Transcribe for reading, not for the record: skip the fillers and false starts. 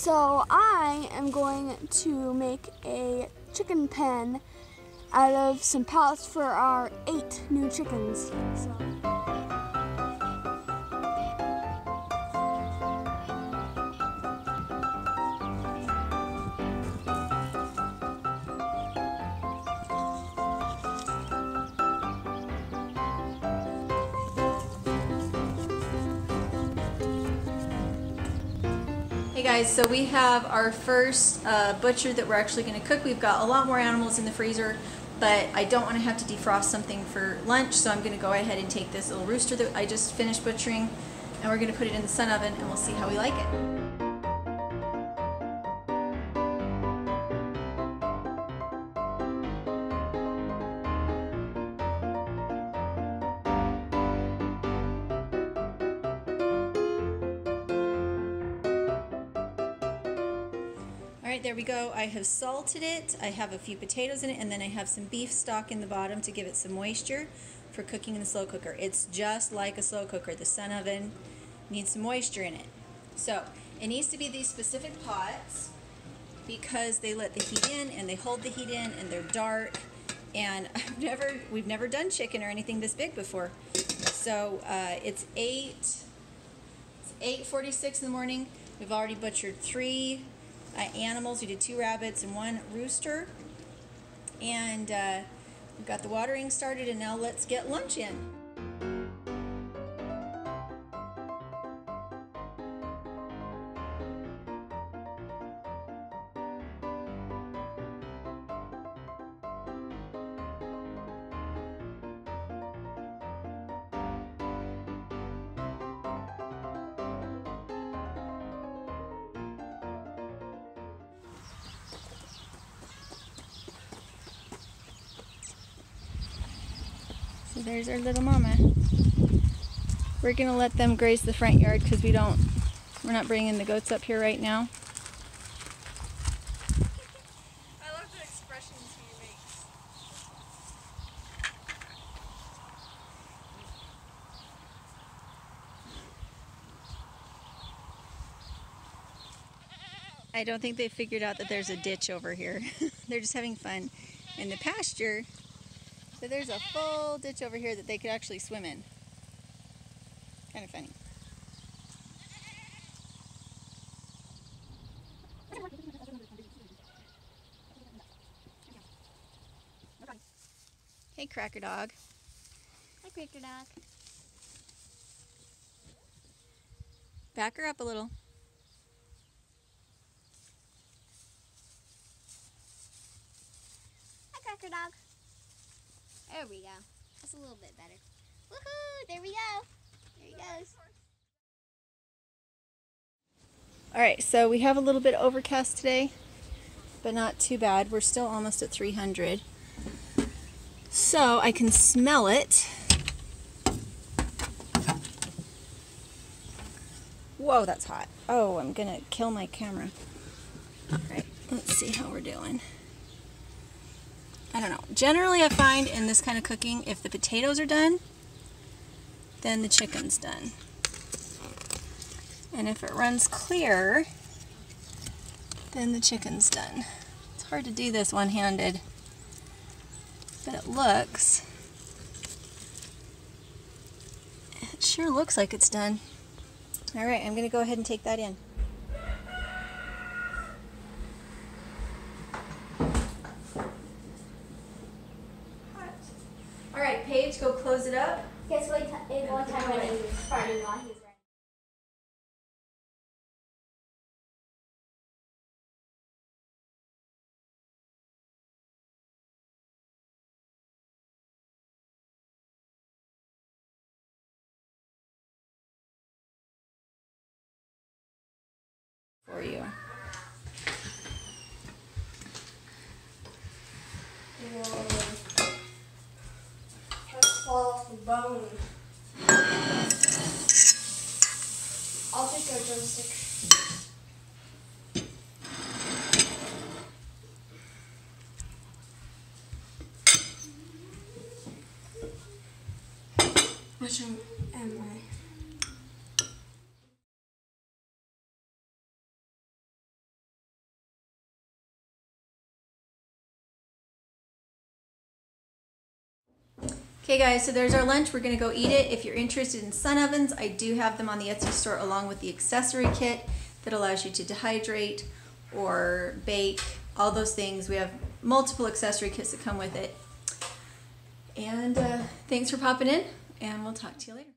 So I am going to make a chicken pen out of some pellets for our 8 new chickens. Hey guys, so we have our first butcher that we're actually going to cook. We've got a lot more animals in the freezer, but I don't want to have to defrost something for lunch, so I'm going to go ahead and take this little rooster that I just finished butchering, and we're going to put it in the sun oven, and we'll see how we like it. Alright, there we go. I have salted it. I have a few potatoes in it, and then I have some beef stock in the bottom to give it some moisture for cooking in the slow cooker. It's just like a slow cooker. The sun oven needs some moisture in it. So it needs to be these specific pots because they let the heat in and they hold the heat in and they're dark. And we've never done chicken or anything this big before. So it's 8:46 in the morning. We've already butchered 3 animals. We did 2 rabbits and 1 rooster, and we've got the watering started, and now let's get lunch in. So there's our little mama. We're gonna let them graze the front yard because we're not bringing the goats up here right now. I love the expressions he makes. I don't think they figured out that there's a ditch over here. They're just having fun in the pasture. So there's a full ditch over here that they could actually swim in. Kind of funny. Hey, Cracker Dog. Hi, Cracker Dog. Back her up a little. Hi, Cracker Dog. There we go. That's a little bit better. Woohoo! There we go. There he goes. Alright, so we have a little bit overcast today, but not too bad. We're still almost at 300. So I can smell it. Whoa, that's hot. Oh, I'm gonna kill my camera. Alright, let's see how we're doing. I don't know. Generally, I find in this kind of cooking, if the potatoes are done, then the chicken's done. And if it runs clear, then the chicken's done. It's hard to do this one-handed, but it sure looks like it's done. All right, I'm gonna go ahead and take that in. All right, Paige, go close it up. Guess what? One time when he was farting while he was For you. Let's fall off the bone. I'll take a drumstick. Which one am I? Okay guys, so there's our lunch. We're gonna go eat it. If you're interested in sun ovens, I do have them on the Etsy store along with the accessory kit that allows you to dehydrate or bake, all those things. We have multiple accessory kits that come with it. And thanks for popping in, and we'll talk to you later.